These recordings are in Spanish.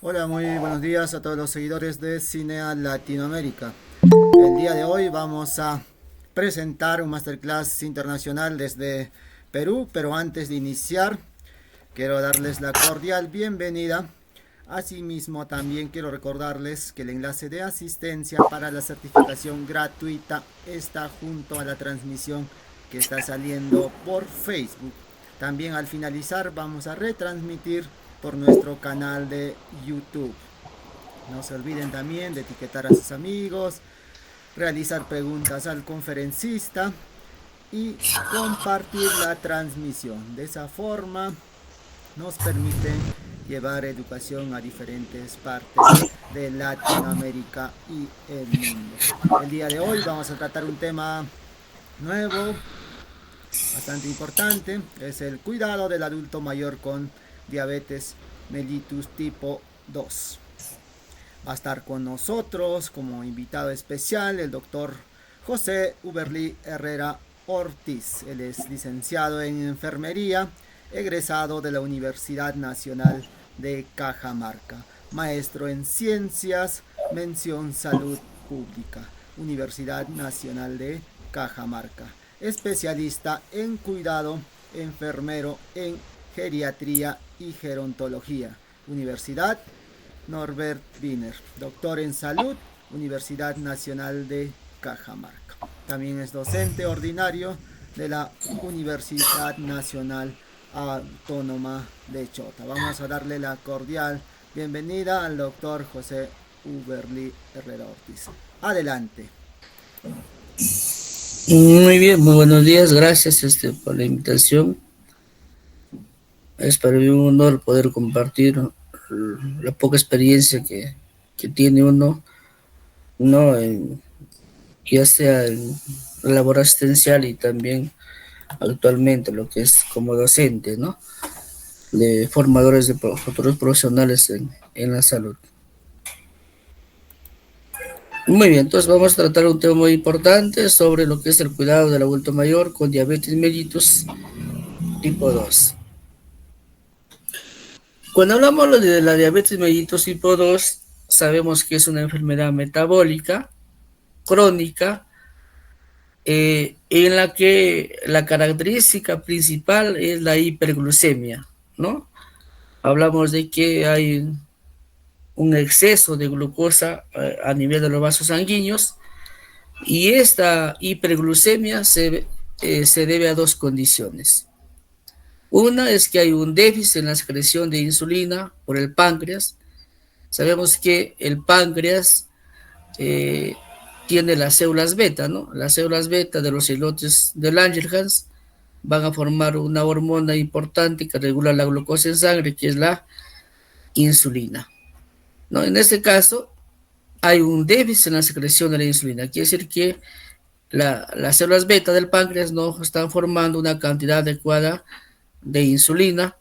Hola, muy buenos días a todos los seguidores de Cinea Latinoamérica. El día de hoy vamos a presentar un masterclass internacional desde Perú, pero antes de iniciar quiero darles la cordial bienvenida. Asimismo, también quiero recordarles que el enlace de asistencia para la certificación gratuita está junto a la transmisión que está saliendo por Facebook. También al finalizar vamos a retransmitir por nuestro canal de YouTube. No se olviden también de etiquetar a sus amigos, realizar preguntas al conferencista y compartir la transmisión. De esa forma nos permiten llevar educación a diferentes partes de Latinoamérica y el mundo. El día de hoy vamos a tratar un tema nuevo, bastante importante, es el cuidado del adulto mayor con diabetes mellitus tipo 2. Va a estar con nosotros como invitado especial el doctor José Uberli Herrera Ortiz. Él es licenciado en enfermería, egresado de la Universidad Nacional de Cajamarca, maestro en ciencias, mención salud pública, Universidad Nacional de Cajamarca, especialista en cuidado enfermero en geriatría y gerontología, Universidad Norbert Wiener, doctor en salud, Universidad Nacional de Cajamarca. También es docente ordinario de la Universidad Nacional Autónoma de Chota. Vamos a darle la cordial bienvenida al doctor José Uberli Herrera Ortiz. Adelante. Muy bien, muy buenos días, gracias por la invitación. Es para mí un honor poder compartir la poca experiencia que tiene uno, ¿no? Ya sea en la labor asistencial y también actualmente lo que es como docente, ¿no? De formadores de futuros profesionales en la salud. Muy bien, entonces vamos a tratar un tema muy importante sobre lo que es el cuidado del adulto mayor con diabetes mellitus tipo 2. Cuando hablamos de la diabetes mellitus tipo 2, sabemos que es una enfermedad metabólica crónica en la que la característica principal es la hiperglucemia, ¿no? Hablamos de que hay un exceso de glucosa a nivel de los vasos sanguíneos y esta hiperglucemia se debe a dos condiciones. Una es que hay un déficit en la secreción de insulina por el páncreas. Sabemos que el páncreas eh, tiene las células beta, ¿no? Las células beta de los islotes de Langerhans van a formar una hormona importante que regula la glucosa en sangre, que es la insulina, ¿no? En este caso, hay un déficit en la secreción de la insulina. Quiere decir que las células beta del páncreas no están formando una cantidad adecuada de insulina,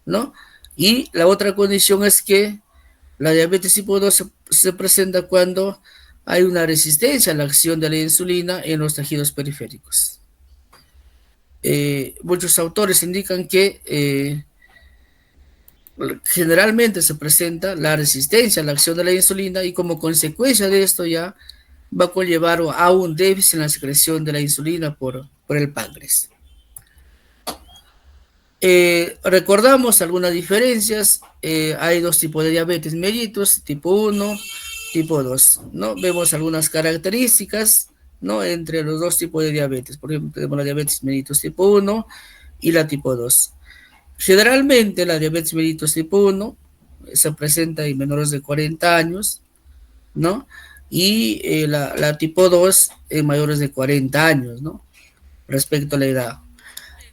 ¿no? Y la otra condición es que la diabetes tipo 2 se presenta cuando hay una resistencia a la acción de la insulina en los tejidos periféricos. Muchos autores indican que generalmente se presenta la resistencia a la acción de la insulina y como consecuencia de esto ya va a conllevar a un déficit en la secreción de la insulina por el páncreas. Recordamos algunas diferencias. Hay dos tipos de diabetes mellitus, tipo 1, tipo 2, ¿no? Vemos algunas características, ¿no? Entre los dos tipos de diabetes. Por ejemplo, tenemos la diabetes mellitus tipo 1 y la tipo 2. Generalmente la diabetes mellitus tipo 1 se presenta en menores de 40 años, ¿no? Y la tipo 2 en mayores de 40 años, ¿no? Respecto a la edad.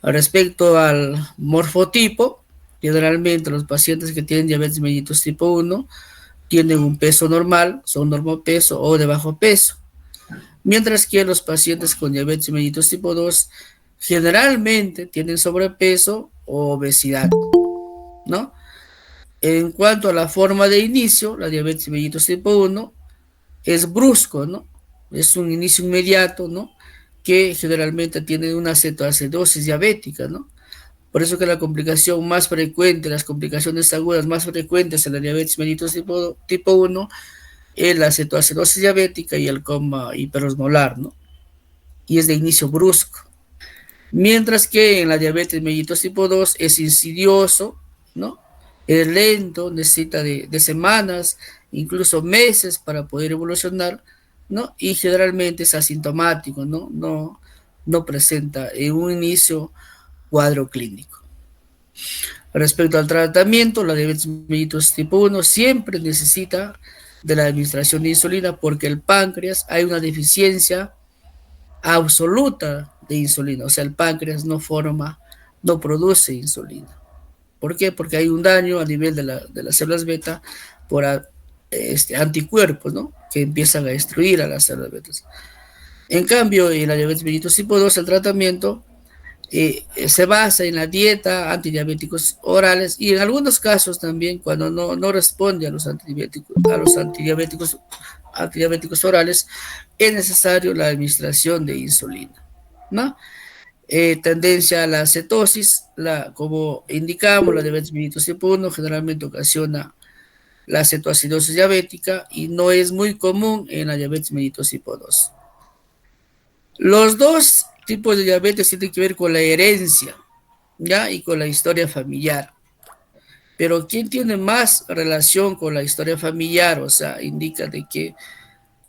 Respecto al morfotipo, generalmente los pacientes que tienen diabetes mellitus tipo 1 tienen un peso normal, son normopeso o de bajo peso, mientras que los pacientes con diabetes mellitus tipo 2 generalmente tienen sobrepeso o obesidad, ¿no? En cuanto a la forma de inicio, la diabetes mellitus tipo 1 es brusco, ¿no? es un inicio inmediato, ¿no? Que generalmente tiene una cetoacidosis diabética, ¿no? Por eso que la complicación más frecuente, las complicaciones agudas más frecuentes en la diabetes mellitus tipo 1 es la cetoacidosis diabética y el coma hiperosmolar, ¿no? Y es de inicio brusco. Mientras que en la diabetes mellitus tipo 2 es insidioso, ¿no? Es lento, necesita de semanas, incluso meses para poder evolucionar, ¿no? Y generalmente es asintomático, ¿no? No presenta en un inicio cuadro clínico. Respecto al tratamiento, la diabetes mellitus tipo 1 siempre necesita de la administración de insulina porque el páncreas hay una deficiencia absoluta de insulina, o sea, el páncreas no produce insulina. ¿Por qué? Porque hay un daño a nivel de las células beta por anticuerpos, ¿no? Que empiezan a destruir a las células beta. En cambio, en la diabetes mellitus tipo 2, el tratamiento se basa en la dieta, antidiabéticos orales y en algunos casos también cuando no responde a los antidiabéticos orales, es necesario la administración de insulina, ¿no? Tendencia a la cetosis, como indicamos, la diabetes mellitus tipo 1 generalmente ocasiona la cetoacidosis diabética y no es muy común en la diabetes mellitus tipo 2. Los dos tipos de diabetes tienen que ver con la herencia, ¿ya? Y con la historia familiar. Pero ¿quién tiene más relación con la historia familiar? O sea, indica de que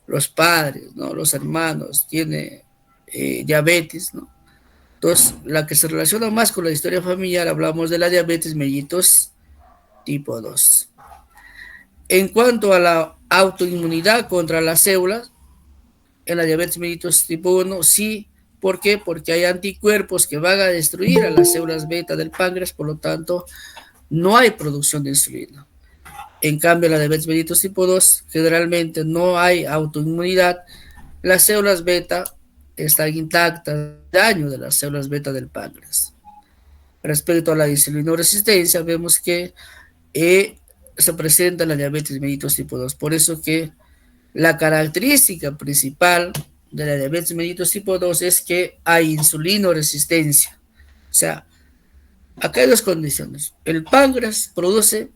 los padres, ¿no? Los hermanos tienen diabetes, ¿no? Entonces, la que se relaciona más con la historia familiar, hablamos de la diabetes mellitus tipo 2. En cuanto a la autoinmunidad contra las células, en la diabetes mellitus tipo 1, sí. ¿Por qué? Porque hay anticuerpos que van a destruir a las células beta del páncreas, por lo tanto, no hay producción de insulina. En cambio, en la diabetes mellitus tipo 2, generalmente no hay autoinmunidad, las células beta están intactas, daño de las células beta del páncreas. Respecto a la insulinoresistencia, vemos que se presenta en la diabetes mellitus tipo 2. Por eso que la característica principal de la diabetes mellitus tipo 2 es que hay insulinoresistencia. O sea, acá hay dos condiciones. El páncreas produce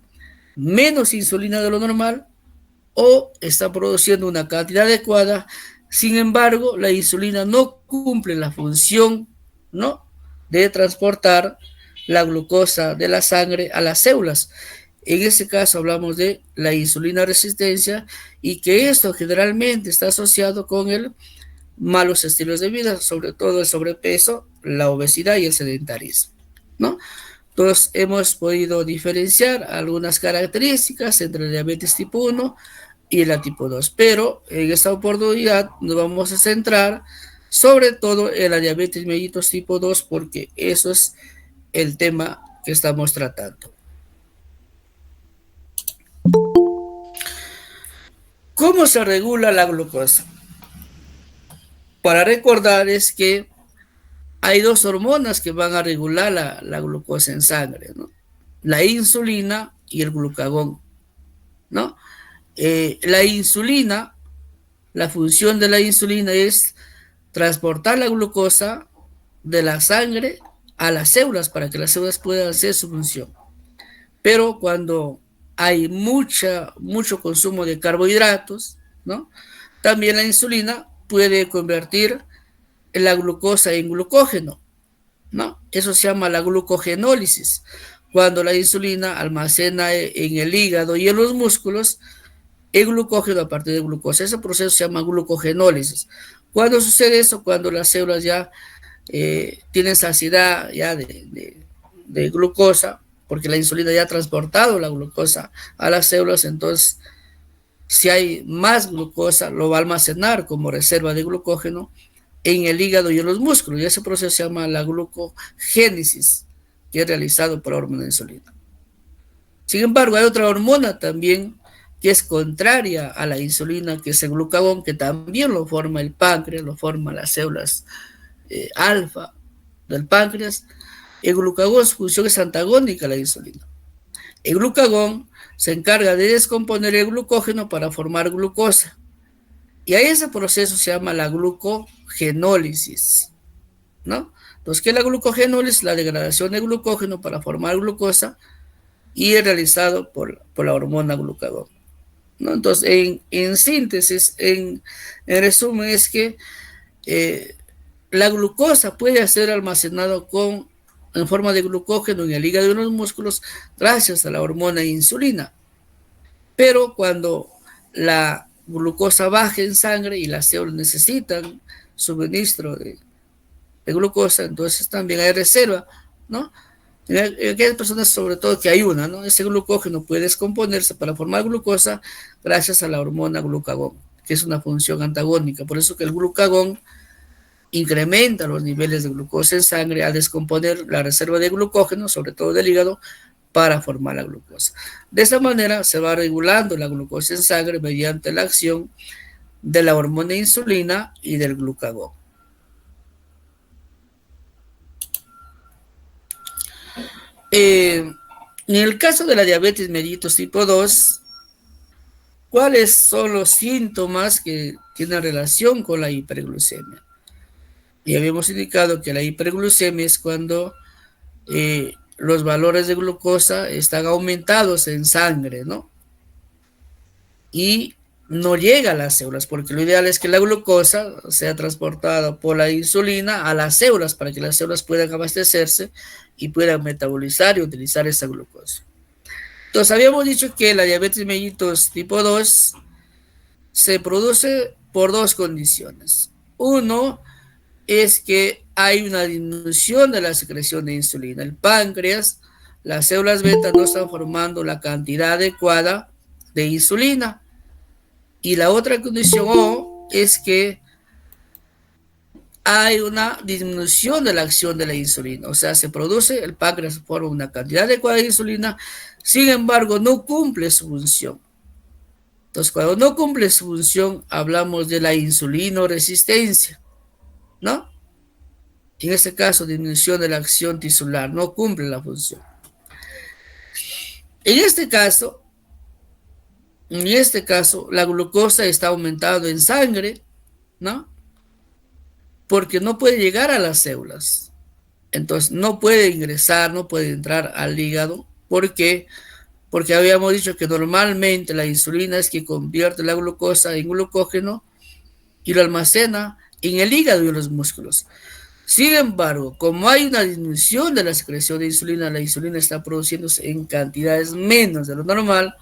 menos insulina de lo normal o está produciendo una cantidad adecuada. Sin embargo, la insulina no cumple la función, ¿no?, de transportar la glucosa de la sangre a las células. En ese caso hablamos de la insulina resistencia y que esto generalmente está asociado con el malos estilos de vida, sobre todo el sobrepeso, la obesidad y el sedentarismo, ¿no? Entonces hemos podido diferenciar algunas características entre la diabetes tipo 1 y la tipo 2, pero en esta oportunidad nos vamos a centrar sobre todo en la diabetes mellitus tipo 2 porque eso es el tema que estamos tratando. ¿Cómo se regula la glucosa? Para recordar es que hay dos hormonas que van a regular la glucosa en sangre, ¿no? La insulina y el glucagón, ¿no? La insulina, la función de la insulina es transportar la glucosa de la sangre a las células para que las células puedan hacer su función. Pero cuando hay mucho consumo de carbohidratos, ¿no?, también la insulina puede convertir la glucosa en glucógeno, ¿no? Eso se llama la glucogenólisis, cuando la insulina almacena en el hígado y en los músculos el glucógeno a partir de glucosa. Ese proceso se llama glucogenólisis. ¿Cuándo sucede eso? Cuando las células ya tienen saciedad ya de glucosa, porque la insulina ya ha transportado la glucosa a las células, entonces si hay más glucosa lo va a almacenar como reserva de glucógeno en el hígado y en los músculos, y ese proceso se llama la glucogénesis, que es realizado por la hormona de insulina. Sin embargo, hay otra hormona también que es contraria a la insulina, que es el glucagón, que también lo forma el páncreas, lo forman las células alfa del páncreas. El glucagón, su función es antagónica a la insulina. El glucagón se encarga de descomponer el glucógeno para formar glucosa. Y a ese proceso se llama la glucogenólisis, ¿no? Entonces, ¿qué es la glucogenólisis? La degradación de glucógeno para formar glucosa y es realizado por la hormona glucagón, ¿no? Entonces, en síntesis, en resumen, es que la glucosa puede ser almacenada en forma de glucógeno en el hígado y en los músculos gracias a la hormona insulina. Pero cuando la glucosa baja en sangre y las células necesitan suministro de glucosa, entonces también hay reserva, ¿no? En aquellas personas, sobre todo, que ayunan, ¿no? Ese glucógeno puede descomponerse para formar glucosa gracias a la hormona glucagón, que es una función antagónica. Por eso que el glucagón incrementa los niveles de glucosa en sangre al descomponer la reserva de glucógeno, sobre todo del hígado, para formar la glucosa. De esa manera se va regulando la glucosa en sangre mediante la acción de la hormona insulina y del glucagón. En el caso de la diabetes mellitus tipo 2, ¿cuáles son los síntomas que tienen relación con la hiperglucemia? Y habíamos indicado que la hiperglucemia es cuando los valores de glucosa están aumentados en sangre, ¿no? Y no llega a las células, porque lo ideal es que la glucosa sea transportada por la insulina a las células para que las células puedan abastecerse y puedan metabolizar y utilizar esa glucosa. Entonces, habíamos dicho que la diabetes mellitus tipo 2 se produce por dos condiciones. Uno es que hay una disminución de la secreción de insulina. El páncreas, las células beta no están formando la cantidad adecuada de insulina. Y la otra condición O es que hay una disminución de la acción de la insulina. O sea, se produce, el páncreas forma una cantidad adecuada de insulina, sin embargo, no cumple su función. Entonces, cuando no cumple su función, hablamos de la insulinoresistencia, ¿no? En este caso, disminución de la acción tisular, no cumple la función. En este caso, la glucosa está aumentando en sangre, ¿no? Porque no puede llegar a las células. Entonces, no puede ingresar, no puede entrar al hígado. ¿Por qué? Porque habíamos dicho que normalmente la insulina es que convierte la glucosa en glucógeno y lo almacena en el hígado y en los músculos. Sin embargo, como hay una disminución de la secreción de insulina, la insulina está produciéndose en cantidades menos de lo normal,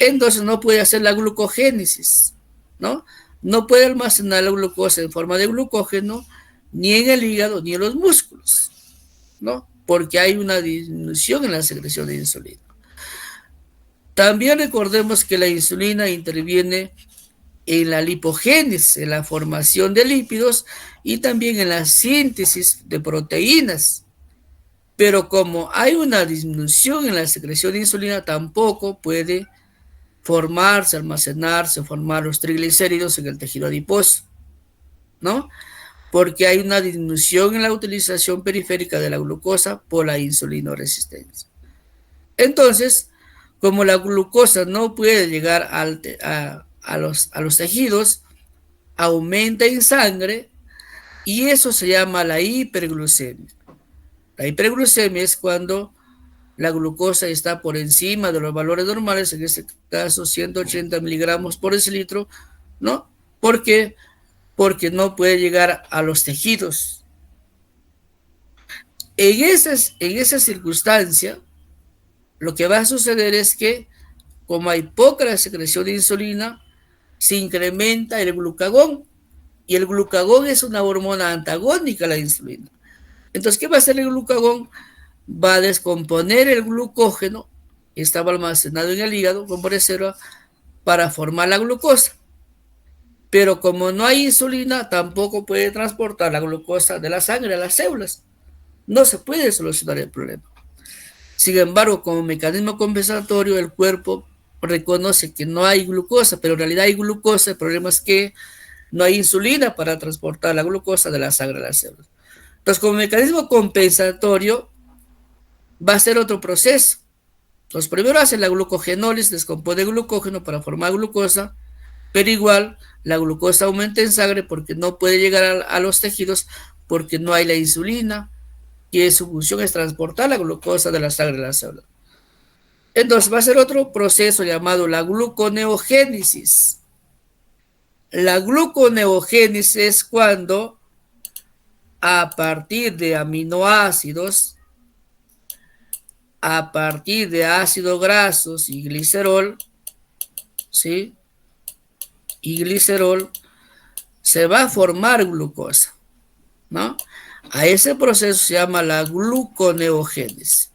entonces no puede hacer la glucogénesis, ¿no? No puede almacenar la glucosa en forma de glucógeno ni en el hígado ni en los músculos, ¿no? Porque hay una disminución en la secreción de insulina. También recordemos que la insulina interviene en la lipogénesis, en la formación de lípidos y también en la síntesis de proteínas. Pero como hay una disminución en la secreción de insulina, tampoco puede formarse, almacenarse, formar los triglicéridos en el tejido adiposo, ¿no? Porque hay una disminución en la utilización periférica de la glucosa por la insulinoresistencia. Entonces, como la glucosa no puede llegar a los tejidos, aumenta en sangre y eso se llama la hiperglucemia. La hiperglucemia es cuando la glucosa está por encima de los valores normales, en este caso 180 miligramos por decilitro, ¿no? ¿Por qué? Porque no puede llegar a los tejidos. En esa circunstancia, lo que va a suceder es que, como hay poca secreción de insulina, se incrementa el glucagón, y el glucagón es una hormona antagónica a la insulina. Entonces, ¿qué va a hacer el glucagón? Va a descomponer el glucógeno que estaba almacenado en el hígado como reserva para formar la glucosa. Pero como no hay insulina, tampoco puede transportar la glucosa de la sangre a las células. No se puede solucionar el problema. Sin embargo, como mecanismo compensatorio, el cuerpo reconoce que no hay glucosa, pero en realidad hay glucosa. El problema es que no hay insulina para transportar la glucosa de la sangre a las células. Entonces, como mecanismo compensatorio, va a ser otro proceso. Entonces, primero hace la glucogenólisis, descompone glucógeno para formar glucosa, pero igual la glucosa aumenta en sangre porque no puede llegar a los tejidos porque no hay la insulina, que su función es transportar la glucosa de la sangre a la célula. Entonces va a ser otro proceso llamado la gluconeogénesis. La gluconeogénesis es cuando a partir de aminoácidos, a partir de ácidos grasos y glicerol, ¿sí? Y glicerol, se va a formar glucosa, ¿no? A ese proceso se llama la gluconeogénesis.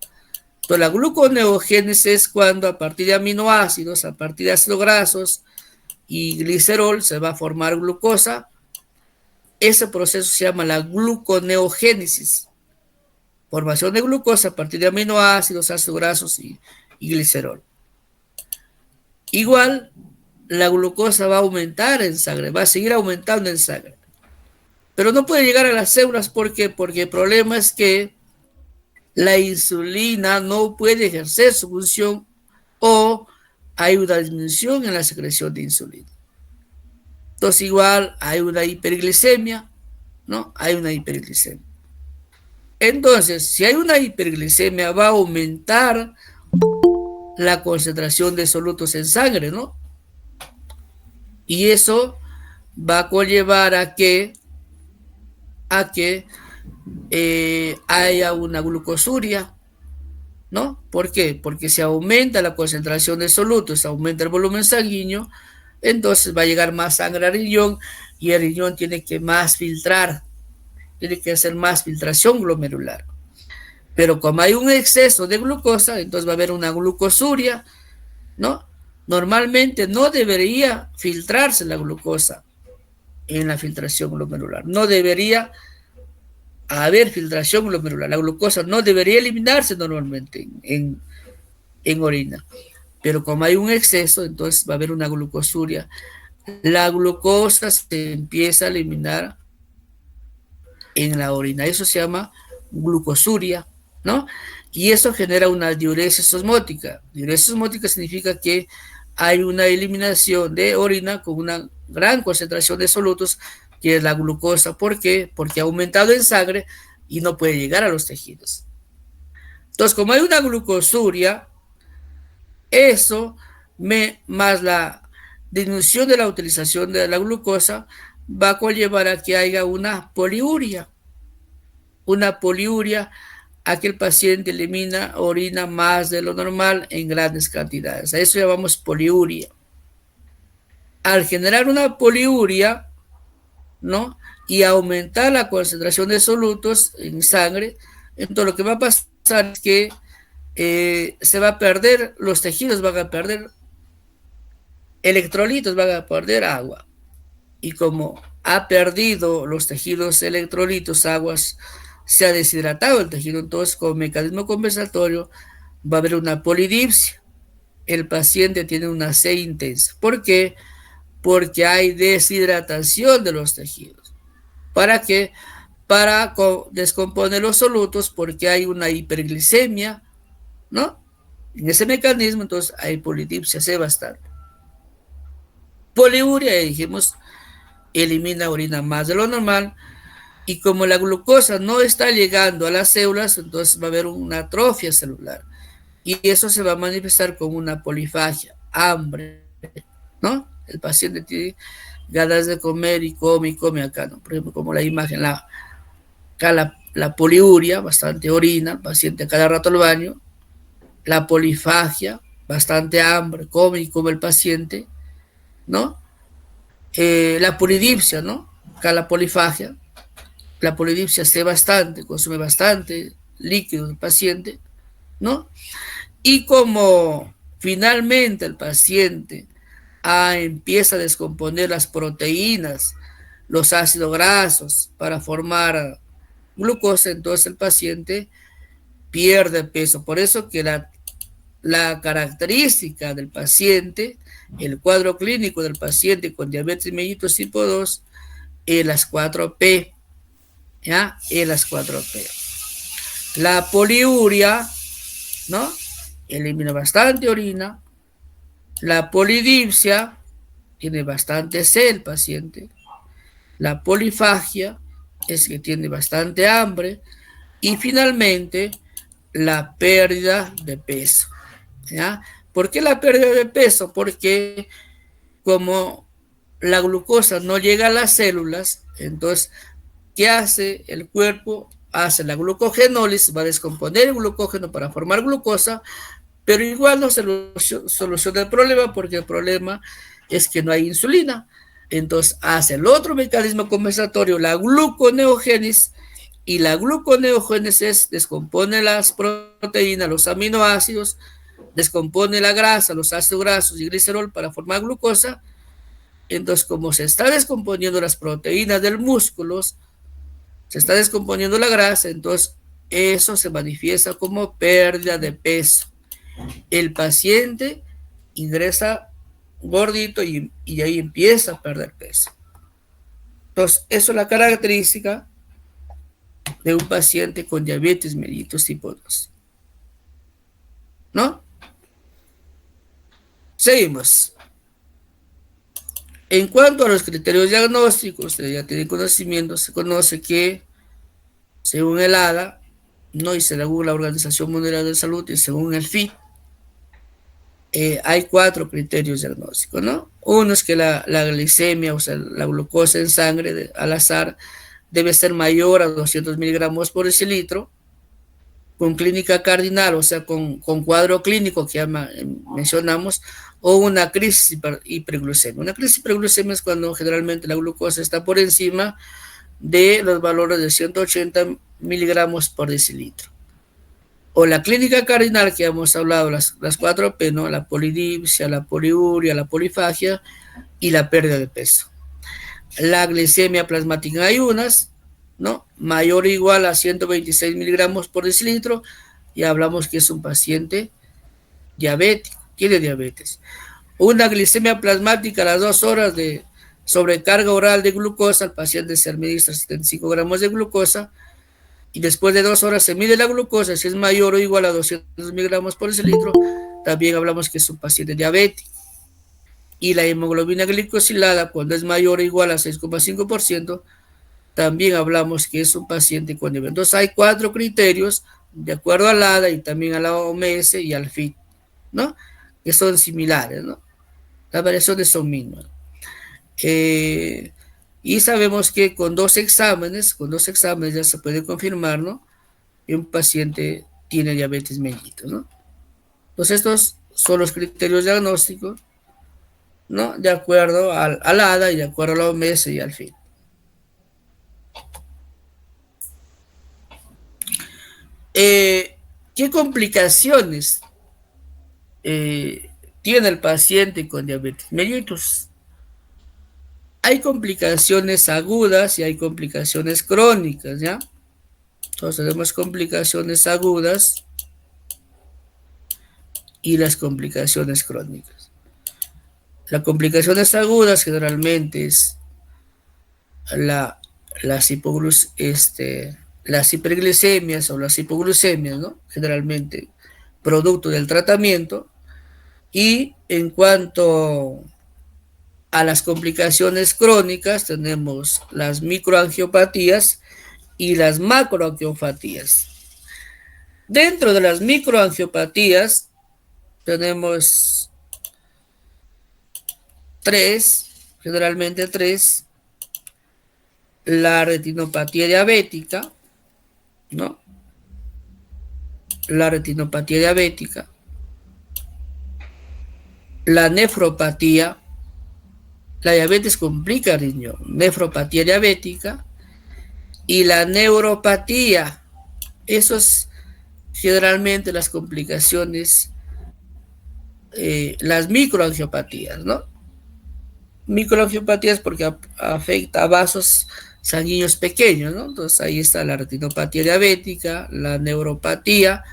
Entonces, la gluconeogénesis es cuando a partir de aminoácidos, a partir de ácidos grasos y glicerol se va a formar glucosa. Ese proceso se llama la gluconeogénesis. Formación de glucosa a partir de aminoácidos, ácidos grasos y glicerol. Igual, la glucosa va a aumentar en sangre, va a seguir aumentando en sangre. Pero no puede llegar a las células, ¿por qué? Porque el problema es que la insulina no puede ejercer su función o hay una disminución en la secreción de insulina. Entonces igual hay una hiperglicemia, ¿no? Hay una hiperglicemia. Entonces, si hay una hiperglicemia, va a aumentar la concentración de solutos en sangre, ¿no? Y eso va a conllevar a que haya una glucosuria, ¿no? ¿Por qué? Porque si aumenta la concentración de solutos, aumenta el volumen sanguíneo, entonces va a llegar más sangre al riñón y el riñón tiene que más filtrar, tiene que hacer más filtración glomerular. Pero como hay un exceso de glucosa, entonces va a haber una glucosuria, ¿no? Normalmente no debería filtrarse la glucosa en la filtración glomerular, no debería haber filtración glomerular, la glucosa no debería eliminarse normalmente en orina, pero como hay un exceso, entonces va a haber una glucosuria. La glucosa se empieza a eliminar en la orina, eso se llama glucosuria, ¿no? Y eso genera una diuresis osmótica. Diuresis osmótica significa que hay una eliminación de orina con una gran concentración de solutos, que es la glucosa. ¿Por qué? Porque ha aumentado en sangre y no puede llegar a los tejidos. Entonces, como hay una glucosuria, eso más la disminución de la utilización de la glucosa va a conllevar a que haya una poliuria. Una poliuria a que el paciente elimina orina más de lo normal en grandes cantidades. A eso llamamos poliuria. Al generar una poliuria, ¿no? Y aumentar la concentración de solutos en sangre, entonces lo que va a pasar es que se va a perder, los tejidos van a perder electrolitos, van a perder agua. Y como ha perdido los tejidos electrolitos, aguas, se ha deshidratado el tejido, entonces con mecanismo compensatorio va a haber una polidipsia. El paciente tiene una sed intensa. ¿Por qué? Porque hay deshidratación de los tejidos. ¿Para qué? Para descomponer los solutos, porque hay una hiperglicemia, ¿no? En ese mecanismo, entonces hay polidipsia, se bastante. Poliuria, dijimos, elimina orina más de lo normal, y como la glucosa no está llegando a las células, entonces va a haber una atrofia celular, y eso se va a manifestar como una polifagia, hambre, ¿no? El paciente tiene ganas de comer y come acá, ¿no? Por ejemplo, como la imagen, acá la poliuria, bastante orina, el paciente cada rato al baño, la polifagia, bastante hambre, come el paciente, ¿no? La polidipsia, ¿no? Acá la polifagia, la polidipsia se bastante, consume bastante líquido del paciente, ¿no? Y como finalmente el paciente empieza a descomponer las proteínas, los ácidos grasos para formar glucosa, entonces el paciente pierde peso. Por eso que la característica del paciente, el cuadro clínico del paciente con diabetes mellitus tipo 2, es las 4P, ¿ya? Es las 4P. La poliuria, ¿no? Elimina bastante orina. La polidipsia tiene bastante sed el paciente. La polifagia es que tiene bastante hambre. Y finalmente, la pérdida de peso. ¿Ya? ¿Por qué la pérdida de peso? Porque como la glucosa no llega a las células, entonces, ¿qué hace el cuerpo? Hace la glucogenólisis, va a descomponer el glucógeno para formar glucosa, pero igual no se soluciona el problema porque el problema es que no hay insulina. Entonces hace el otro mecanismo compensatorio, la gluconeogénesis, y la gluconeogénesis descompone las proteínas, los aminoácidos, descompone la grasa, los ácidos grasos y glicerol para formar glucosa. Entonces, como se está descomponiendo las proteínas del músculo, se está descomponiendo la grasa, entonces eso se manifiesta como pérdida de peso. El paciente ingresa gordito y ahí empieza a perder peso. Entonces, eso es la característica de un paciente con diabetes mellitus tipo 2. ¿No? Seguimos. En cuanto a los criterios diagnósticos, usted ya tiene conocimiento, se conoce que, según el ADA, ¿no? Y según la Organización Mundial de Salud y según el FI, hay 4 criterios diagnósticos, ¿no? Uno es que la glicemia, o sea, la glucosa en sangre al azar, debe ser mayor a 200 miligramos por decilitro, con clínica cardinal, o sea, con cuadro clínico que ya mencionamos, o una crisis hiperglucemia. Una crisis hiperglucemia es cuando generalmente la glucosa está por encima de los valores de 180 miligramos por decilitro. O la clínica cardinal que hemos hablado, las 4P, ¿no? La polidipsia, la poliuria, la polifagia y la pérdida de peso. La glicemia plasmática en ayunas, ¿no? Mayor o igual a 126 miligramos por decilitro, y hablamos que es un paciente diabético, tiene diabetes. Una glicemia plasmática a las 2 horas de sobrecarga oral de glucosa, al paciente se administra 75 gramos de glucosa, y después de 2 horas se mide la glucosa, si es mayor o igual a 200 miligramos por decilitro, también hablamos que es un paciente diabético. Y la hemoglobina glicosilada, cuando es mayor o igual a 6,5%, también hablamos que es un paciente con diabetes. Entonces hay 4 criterios, de acuerdo al ADA y también a la OMS y al FIT, ¿no? Que son similares, ¿no? Las variaciones son mínimas. Y sabemos que con dos exámenes ya se puede confirmar, ¿no? Que un paciente tiene diabetes mellitus, ¿no? Entonces estos son los criterios diagnósticos, ¿no? De acuerdo al ADA y de acuerdo a la OMS y al FIT. ¿Qué complicaciones tiene el paciente con diabetes mellitus? Hay complicaciones agudas y hay complicaciones crónicas, ¿ya? Entonces tenemos complicaciones agudas y las complicaciones crónicas. Las complicaciones agudas generalmente es las hiperglicemias o las hipoglucemias, ¿no? Generalmente producto del tratamiento. Y en cuanto a las complicaciones crónicas, tenemos las microangiopatías y las macroangiopatías. Dentro de las microangiopatías tenemos 3, generalmente 3, la retinopatía diabética, ¿no? La retinopatía diabética, la nefropatía, la diabetes complica el riñón, nefropatía diabética, y la neuropatía. Esos generalmente las complicaciones, las microangiopatías, ¿no? Microangiopatías porque afecta a vasos sanguíneos pequeños, ¿no? Entonces ahí está la retinopatía diabética, la neuropatía.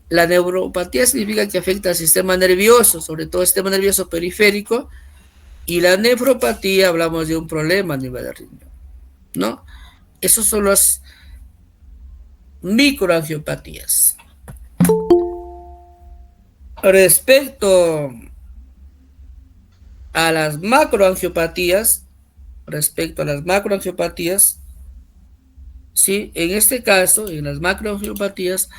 La neuropatía significa que afecta al sistema nervioso, sobre todo el sistema nervioso periférico, y la nefropatía hablamos de un problema a nivel del riñón, ¿no? Esos son las microangiopatías. Respecto A las macroangiopatías, respecto a las macroangiopatías, sí, en este caso, en las macroangiopatías,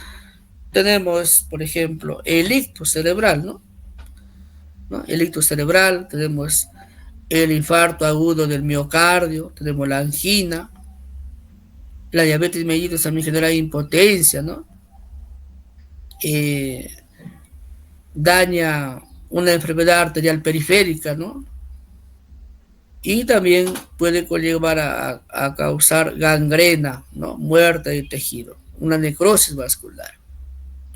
tenemos, por ejemplo, el ictus cerebral, ¿no? El ictus cerebral, tenemos el infarto agudo del miocardio, tenemos la angina, la diabetes mellitus también genera impotencia, ¿no? Eh, daña una enfermedad arterial periférica, ¿no? Y también puede conllevar a causar gangrena, ¿no? Muerte de tejido, una necrosis vascular,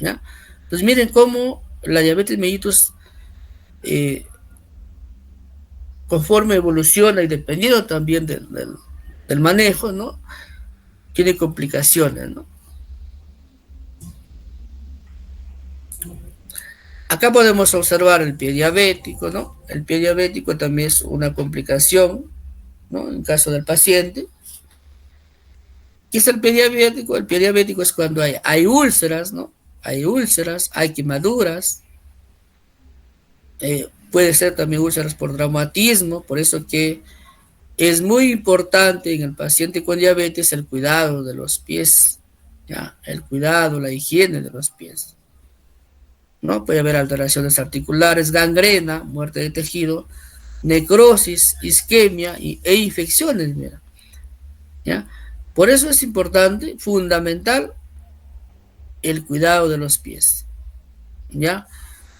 ¿ya? Entonces miren cómo la diabetes mellitus, eh, conforme evoluciona y dependiendo también del manejo, ¿no? Tiene complicaciones, ¿no? Acá podemos observar el pie diabético, ¿no? El pie diabético también es una complicación, ¿no? En caso del paciente. ¿Qué es el pie diabético? El pie diabético es cuando hay úlceras, ¿no? Hay úlceras, hay quemaduras, puede ser también úlceras por traumatismo, por eso que es muy importante en el paciente con diabetes el cuidado de los pies, ¿ya? El cuidado, la higiene de los pies, ¿no? Puede haber alteraciones articulares, gangrena, muerte de tejido, necrosis, isquemia e infecciones, mira, ¿ya? Por eso es importante, fundamental, el cuidado de los pies, ¿ya?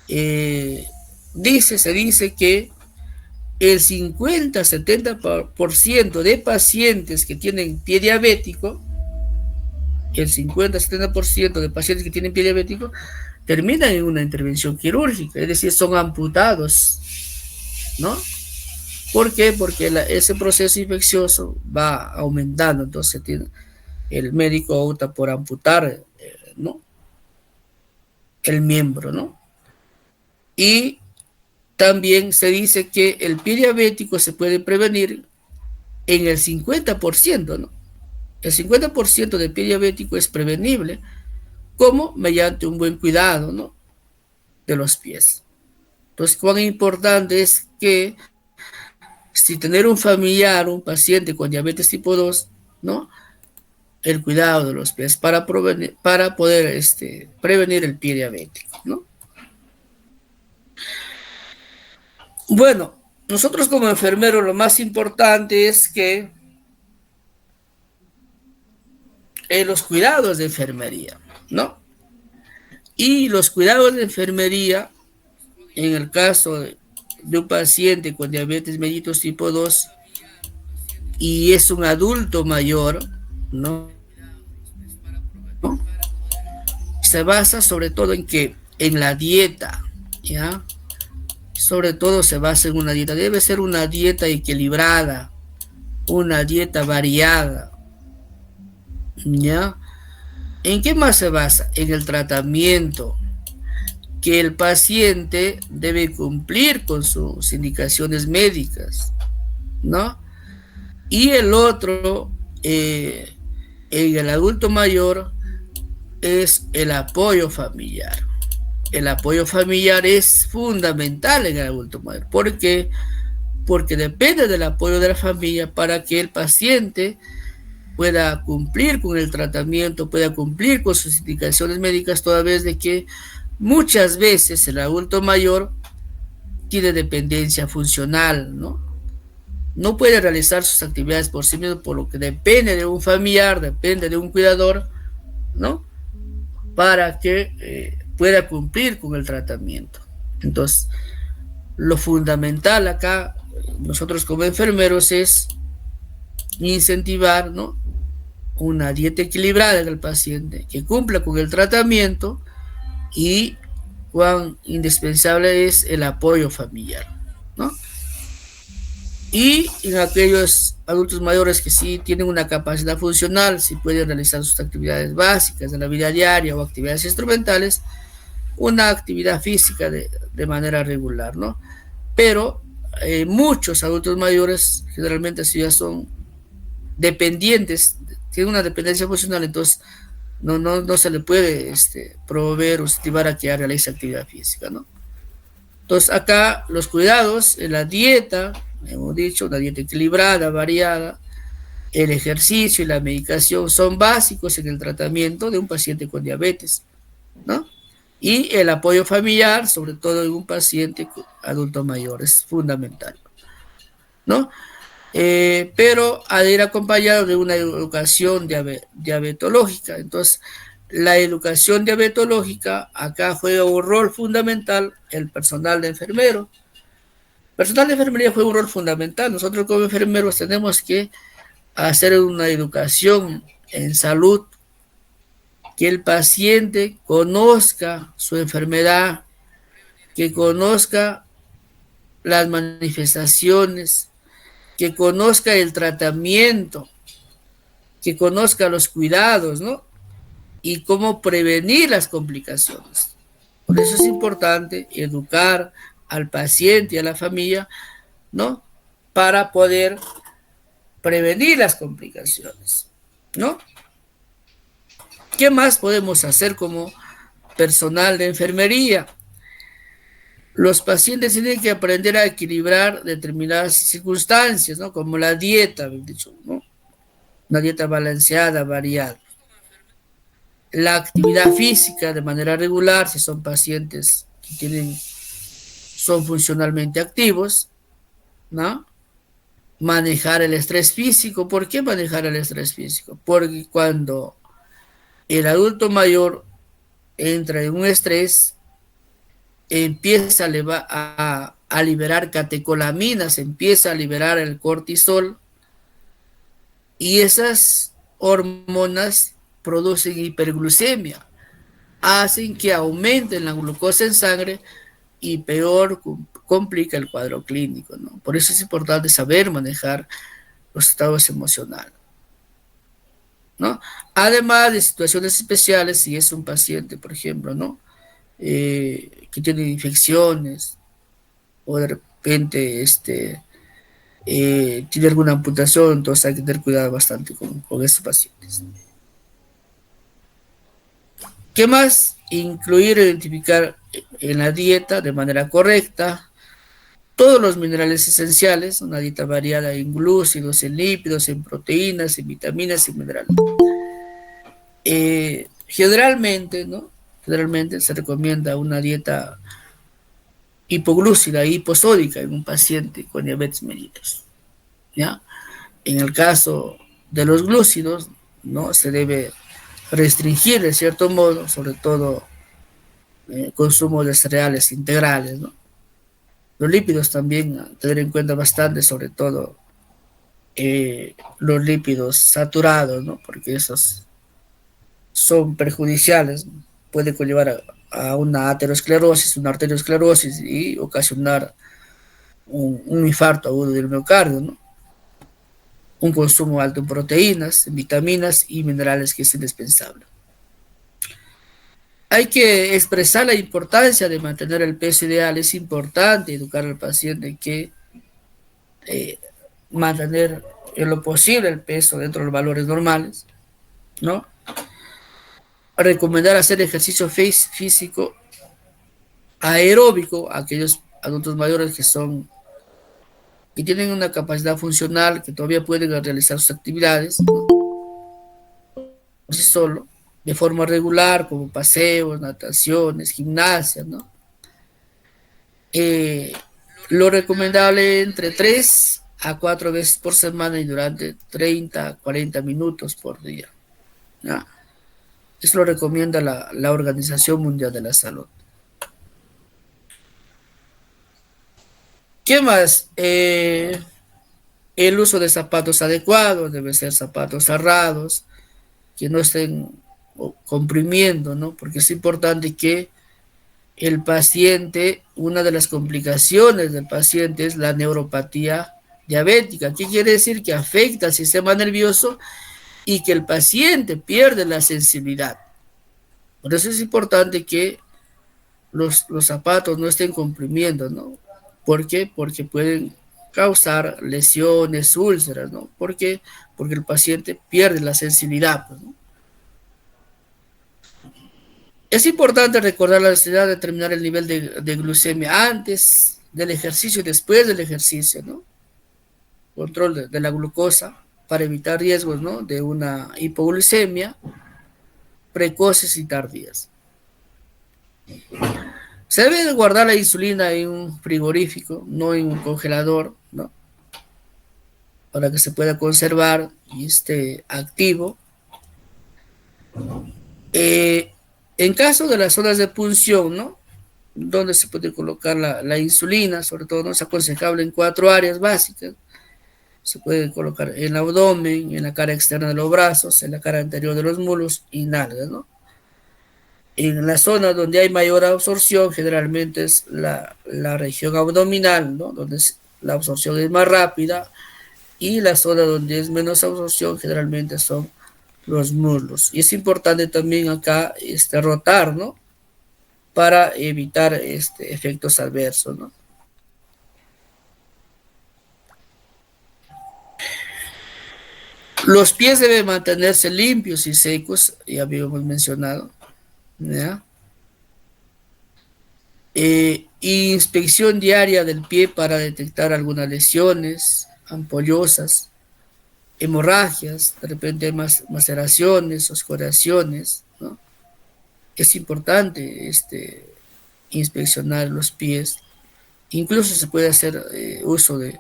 Se dice que el 50-70% de pacientes que tienen pie diabético, el 50-70% de pacientes que tienen pie diabético terminan en una intervención quirúrgica, es decir, son amputados, ¿no? ¿Por qué? Porque ese proceso infeccioso va aumentando, entonces el médico opta por amputar, ¿no? El miembro, ¿no? Y también se dice que el pie diabético se puede prevenir en el 50%, ¿no? El 50% del pie diabético es prevenible, como mediante un buen cuidado, ¿no? De los pies. Entonces, cuán importante es que si tener un familiar, un paciente con diabetes tipo 2, ¿no? El cuidado de los pies para poder prevenir el pie diabético, ¿no? Bueno, nosotros como enfermeros lo más importante es que los cuidados de enfermería, ¿no? Y los cuidados de enfermería, en el caso de un paciente con diabetes mellitus tipo 2 y es un adulto mayor, ¿no? Se basa sobre todo en la dieta, ¿ya? Sobre todo se basa en una dieta. Debe ser una dieta equilibrada, una dieta variada, ¿ya? ¿En qué más se basa? En el tratamiento, que el paciente debe cumplir con sus indicaciones médicas, ¿no? Y el otro, en el adulto mayor, es el apoyo familiar. El apoyo familiar es fundamental en el adulto mayor. ¿Por qué? Porque depende del apoyo de la familia para que el paciente pueda cumplir con el tratamiento, pueda cumplir con sus indicaciones médicas, toda vez de que muchas veces el adulto mayor tiene dependencia funcional, ¿no? No puede realizar sus actividades por sí mismo, por lo que depende de un familiar, depende de un cuidador, ¿no? Para que pueda cumplir con el tratamiento. Entonces, lo fundamental acá, nosotros como enfermeros, es incentivar, ¿no? Una dieta equilibrada del paciente, que cumpla con el tratamiento, y cuán indispensable es el apoyo familiar, ¿no? Y en aquellos adultos mayores que sí tienen una capacidad funcional, sí pueden realizar sus actividades básicas de la vida diaria o actividades instrumentales, una actividad física de manera regular, ¿no? Pero muchos adultos mayores generalmente sí ya son dependientes, tienen una dependencia funcional, entonces no se le puede proveer o incentivar a que realice actividad física, ¿no? Entonces acá los cuidados en la dieta, hemos dicho, una dieta equilibrada, variada, el ejercicio y la medicación son básicos en el tratamiento de un paciente con diabetes, ¿no? Y el apoyo familiar, sobre todo en un paciente adulto mayor, es fundamental, ¿no? Pero ha de ir acompañado de una educación diabetológica. Entonces, la educación diabetológica acá juega un rol fundamental el personal de enfermero. El personal de enfermería juega un rol fundamental. Nosotros como enfermeros tenemos que hacer una educación en salud, que el paciente conozca su enfermedad, que conozca las manifestaciones, que conozca el tratamiento, que conozca los cuidados, ¿no? Y cómo prevenir las complicaciones. Por eso es importante educar al paciente y a la familia, ¿no? Para poder prevenir las complicaciones, ¿no? ¿Qué más podemos hacer como personal de enfermería? Los pacientes tienen que aprender a equilibrar determinadas circunstancias, ¿no? Como la dieta, dicho, ¿no? Una dieta balanceada, variada. La actividad física de manera regular, si son pacientes que son funcionalmente activos, ¿no? Manejar el estrés físico. ¿Por qué manejar el estrés físico? Porque cuando el adulto mayor entra en un estrés, empieza a liberar catecolaminas, empieza a liberar el cortisol, y esas hormonas producen hiperglucemia, hacen que aumente la glucosa en sangre y peor complica el cuadro clínico, ¿no? Por eso es importante saber manejar los estados emocionales, ¿no? Además de situaciones especiales, si es un paciente, por ejemplo, ¿no? Que tiene infecciones o de repente tiene alguna amputación, entonces hay que tener cuidado bastante con estos pacientes. ¿Qué más? Incluir e identificar en la dieta de manera correcta todos los minerales esenciales, una dieta variada en glúcidos, en lípidos, en proteínas, en vitaminas y minerales. Generalmente, ¿no? Generalmente se recomienda una dieta hipoglúcida e hiposódica en un paciente con diabetes mellitus, ¿ya? En el caso de los glúcidos, ¿no? Se debe restringir de cierto modo, sobre todo consumo de cereales integrales, ¿no? Los lípidos también tener en cuenta bastante, sobre todo los lípidos saturados, ¿no? Porque esos son perjudiciales, ¿no? Puede conllevar a una aterosclerosis, una arteriosclerosis y ocasionar un infarto agudo del miocardio, ¿no? Un consumo alto en proteínas, en vitaminas y minerales que es indispensable. Hay que expresar la importancia de mantener el peso ideal. Es importante educar al paciente que mantener en lo posible el peso dentro de los valores normales, ¿no? Recomendar hacer ejercicio físico aeróbico a aquellos adultos mayores que tienen una capacidad funcional, que todavía pueden realizar sus actividades, ¿no? Por sí solo, de forma regular, como paseos, nataciones, gimnasia, ¿no? Lo recomendable entre 3 a 4 veces por semana y durante 30 a 40 minutos por día, ¿no? Eso lo recomienda la Organización Mundial de la Salud. ¿Qué más? El uso de zapatos adecuados, deben ser zapatos cerrados, que no estén comprimiendo, ¿no? Porque es importante que el paciente, una de las complicaciones del paciente es la neuropatía diabética. ¿Qué quiere decir? Que afecta al sistema nervioso y que el paciente pierde la sensibilidad. Por eso es importante que los zapatos no estén comprimiendo, ¿no? ¿Por qué? Porque pueden causar lesiones, úlceras, ¿no? ¿Por qué? Porque el paciente pierde la sensibilidad, pues, ¿no? Es importante recordar la necesidad de determinar el nivel de glucemia antes del ejercicio y después del ejercicio, ¿no? Control de la glucosa para evitar riesgos, ¿no? De una hipoglucemia precoces y tardías. Se debe guardar la insulina en un frigorífico, no en un congelador, ¿no? Para que se pueda conservar y esté activo. En caso de las zonas de punción, ¿no? Donde se puede colocar la insulina, sobre todo no es aconsejable en 4 áreas básicas. Se puede colocar en el abdomen, en la cara externa de los brazos, en la cara anterior de los muslos y nalgas, ¿no? En la zona donde hay mayor absorción, generalmente es la región abdominal, ¿no? Donde la absorción es más rápida, y la zona donde es menos absorción, generalmente son los muslos. Y es importante también acá rotar, ¿no? Para evitar efectos adversos, ¿no? Los pies deben mantenerse limpios y secos, ya habíamos mencionado, ¿ya? Inspección diaria del pie para detectar algunas lesiones ampollosas, hemorragias, de repente hay maceraciones, oscuraciones, ¿no? Es importante inspeccionar los pies. Incluso se puede hacer uso de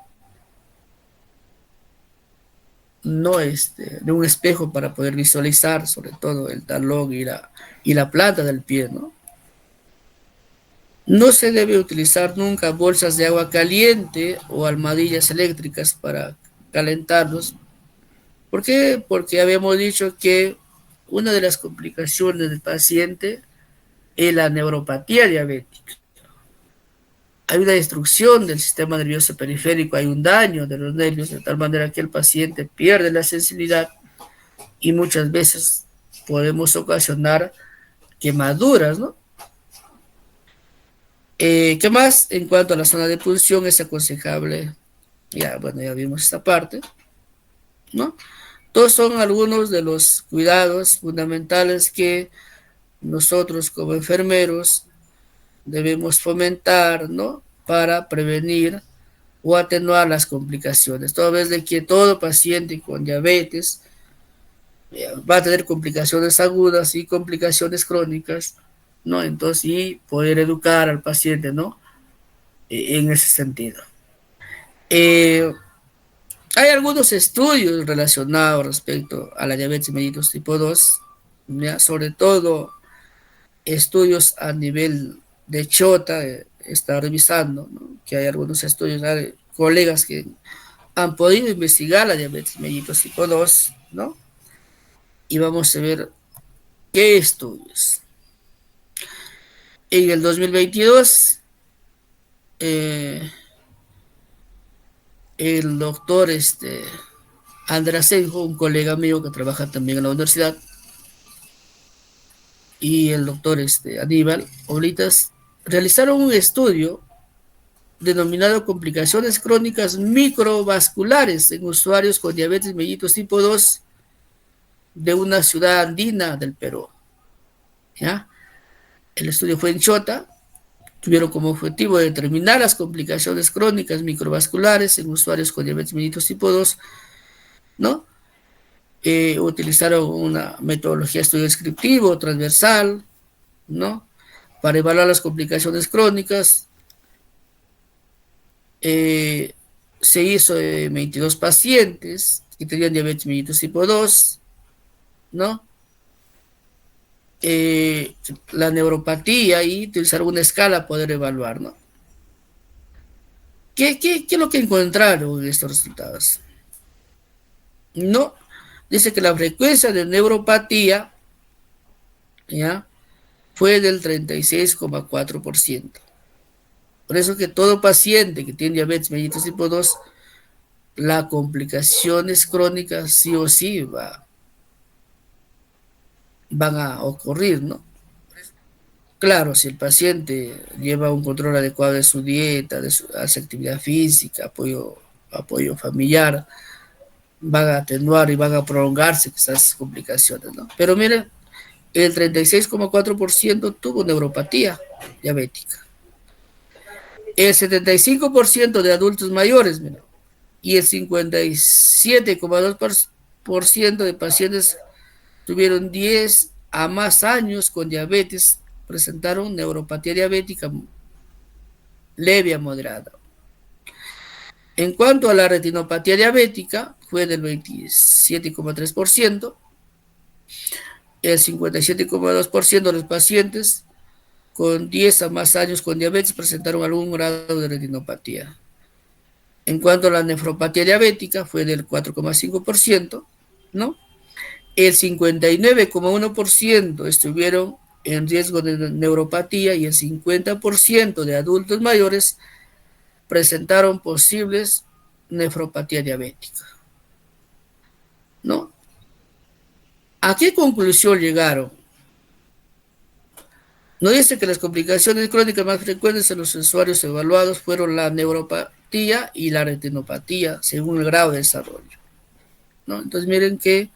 no de un espejo para poder visualizar sobre todo el talón y la planta del pie, ¿no? No se debe utilizar nunca bolsas de agua caliente o almohadillas eléctricas para calentarlos. ¿Por qué? Porque habíamos dicho que una de las complicaciones del paciente es la neuropatía diabética. Hay una destrucción del sistema nervioso periférico, hay un daño de los nervios, de tal manera que el paciente pierde la sensibilidad y muchas veces podemos ocasionar quemaduras, ¿no? ¿Qué más? En cuanto a la zona de punción, es aconsejable, ya, bueno, ya vimos esta parte, ¿no? Todos son algunos de los cuidados fundamentales que nosotros como enfermeros debemos fomentar, ¿no? Para prevenir o atenuar las complicaciones. Toda vez de que todo paciente con diabetes va a tener complicaciones agudas y complicaciones crónicas, ¿no? Entonces, y poder educar al paciente, ¿no? En ese sentido. Eh, Hay algunos estudios relacionados respecto a la diabetes mellitus tipo 2, ¿ya? Sobre todo estudios a nivel de Chota, está revisando, ¿no? Que hay algunos estudios, hay colegas que han podido investigar la diabetes mellitus tipo 2, ¿no? Y vamos a ver qué estudios. En el 2022, el doctor Andrés Senjo, un colega mío que trabaja también en la universidad, y el doctor Aníbal Oblitas realizaron un estudio denominado complicaciones crónicas microvasculares en usuarios con diabetes mellitus tipo 2 de una ciudad andina del Perú. ¿Ya? El estudio fue en Chota, tuvieron como objetivo determinar las complicaciones crónicas microvasculares en usuarios con diabetes mellitus tipo 2, ¿no? Utilizaron una metodología de estudio descriptivo, transversal, ¿no? Para evaluar las complicaciones crónicas. Se hizo 22 pacientes que tenían diabetes mellitus tipo 2, ¿no? La neuropatía y utilizar una escala para poder evaluar, ¿no? ¿Qué es lo que encontraron en estos resultados? No, dice que la frecuencia de neuropatía, ¿ya? Fue del 36,4%. Por eso que todo paciente que tiene diabetes mellitus tipo 2, las complicaciones crónicas sí o sí van a ocurrir, ¿no? Claro, si el paciente lleva un control adecuado de su dieta, hace actividad física, apoyo familiar, van a atenuar y van a prolongarse esas complicaciones, ¿no? Pero miren, el 36,4% tuvo neuropatía diabética. El 75% de adultos mayores, mira, y el 57,2% de pacientes tuvieron 10 a más años con diabetes, presentaron neuropatía diabética leve a moderada. En cuanto a la retinopatía diabética, fue del 27,3%, el 57,2% de los pacientes con 10 a más años con diabetes presentaron algún grado de retinopatía. En cuanto a la nefropatía diabética, fue del 4,5%, ¿no? El 59,1% estuvieron en riesgo de neuropatía y el 50% de adultos mayores presentaron posibles nefropatía diabética, ¿no? ¿A qué conclusión llegaron? Nos dice que las complicaciones crónicas más frecuentes en los usuarios evaluados fueron la neuropatía y la retinopatía, según el grado de desarrollo, ¿no? Entonces miren que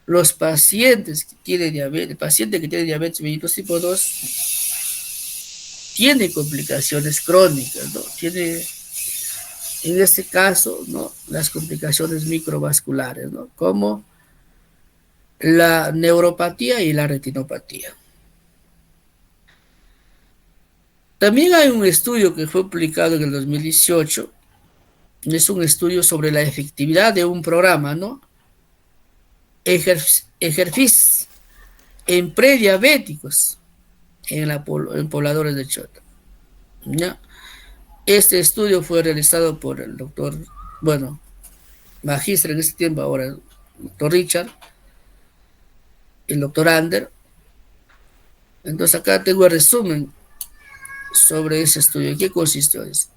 los pacientes que tienen diabetes, el paciente que tiene diabetes mellitus tipo 2 tiene complicaciones crónicas, ¿no? Tiene, en este caso, ¿no?, las complicaciones microvasculares, ¿no?, como la neuropatía y la retinopatía. También hay un estudio que fue publicado en el 2018, es un estudio sobre la efectividad de un programa, ¿no?, Ejerfis, en prediabéticos, en pobladores de Chota, ¿ya? Este estudio fue realizado por el doctor, bueno, magíster en ese tiempo, ahora el doctor Richard, el doctor Ander. Entonces acá tengo el resumen sobre ese estudio. ¿En qué consistió eso?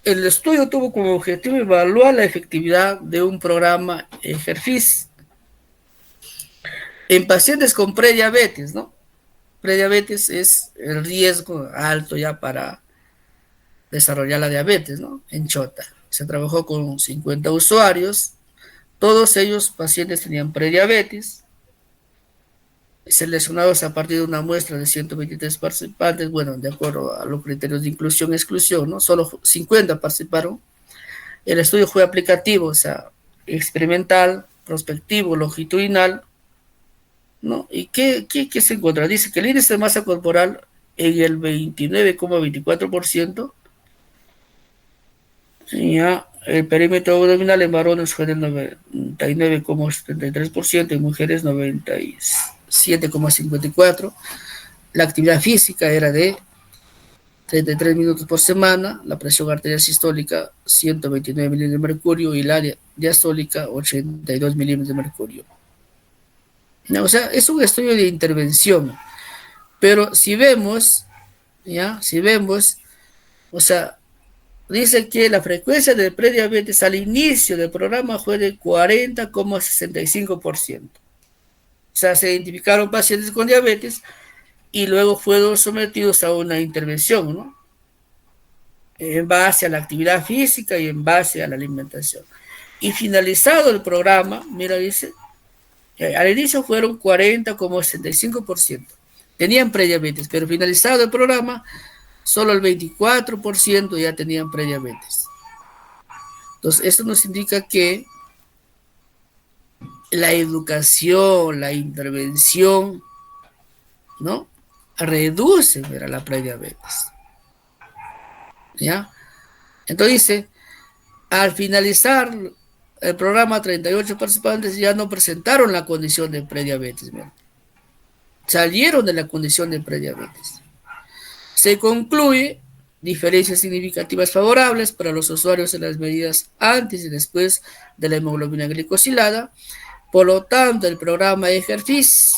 El estudio tuvo como objetivo evaluar la efectividad de un programa Ejerfis en pacientes con prediabetes, ¿no? Prediabetes es el riesgo alto ya para desarrollar la diabetes, ¿no?, en Chota. Se trabajó con 50 usuarios, todos ellos pacientes tenían prediabetes, seleccionados a partir de una muestra de 123 participantes, bueno, de acuerdo a los criterios de inclusión y exclusión, ¿no? Solo 50 participaron. El estudio fue aplicativo, o sea, experimental, prospectivo, longitudinal, ¿no? ¿Y qué se encuentra? Dice que el índice de masa corporal en el 29,24%, ya, el perímetro abdominal en varones fue del 99,73%, en mujeres 97,54%. La actividad física era de 33 minutos por semana, la presión arterial sistólica 129 milímetros de mercurio y la diastólica 82 milímetros de mercurio. O sea, es un estudio de intervención, pero si vemos, o sea, dice que la frecuencia de prediabetes al inicio del programa fue de 40,65%. O sea, se identificaron pacientes con diabetes y luego fueron sometidos a una intervención, ¿no?, en base a la actividad física y en base a la alimentación. Y finalizado el programa, mira, dice, al inicio fueron 40,65%. Tenían prediabetes, pero finalizado el programa, solo el 24% ya tenían prediabetes. Entonces, esto nos indica que la educación, la intervención, ¿no?, reduce, mira, la prediabetes, ¿ya? Entonces dice, al finalizar el programa, 38 participantes ya no presentaron la condición de prediabetes, mira, salieron de la condición de prediabetes. Se concluye diferencias significativas favorables para los usuarios en las medidas antes y después de la hemoglobina glicosilada. Por lo tanto, el programa Ejerfis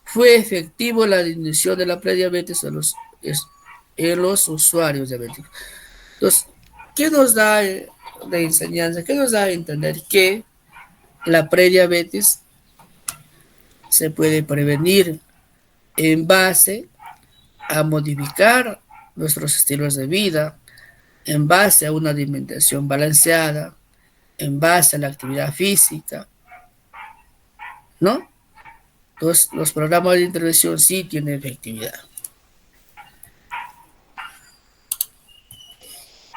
fue efectivo en la disminución de la prediabetes en los usuarios diabéticos. Entonces, ¿qué nos da de enseñanza? ¿Qué nos da a entender? Que la prediabetes se puede prevenir en base a modificar nuestros estilos de vida, en base a una alimentación balanceada, en base a la actividad física, ¿no? Entonces, los programas de intervención sí tienen efectividad.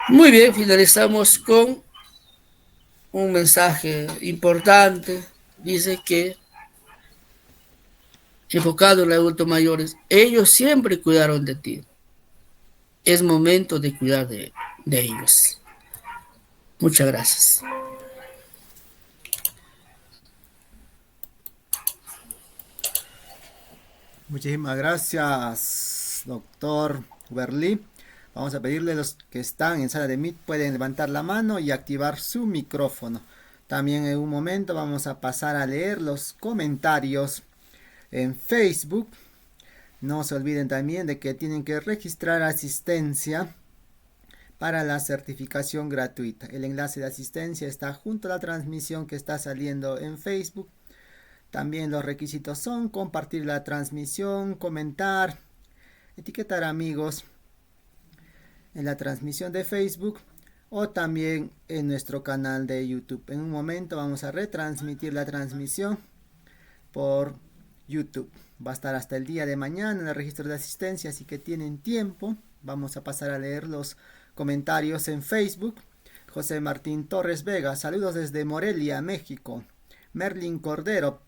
Muy bien, finalizamos con un mensaje importante. Dice que, enfocado en los adultos mayores, ellos siempre cuidaron de ti. Es momento de cuidar de ellos. Muchas gracias. Muchísimas gracias, doctor Berlí. Vamos a pedirle a los que están en sala de Meet pueden levantar la mano y activar su micrófono. También en un momento vamos a pasar a leer los comentarios en Facebook. No se olviden también de que tienen que registrar asistencia para la certificación gratuita. El enlace de asistencia está junto a la transmisión que está saliendo en Facebook. También los requisitos son compartir la transmisión, comentar, etiquetar amigos en la transmisión de Facebook o también en nuestro canal de YouTube. En un momento vamos a retransmitir la transmisión por YouTube. Va a estar hasta el día de mañana en el registro de asistencia, así que tienen tiempo. Vamos a pasar a leer los comentarios en Facebook. José Martín Torres Vega, saludos desde Morelia, México. Merlin Cordero,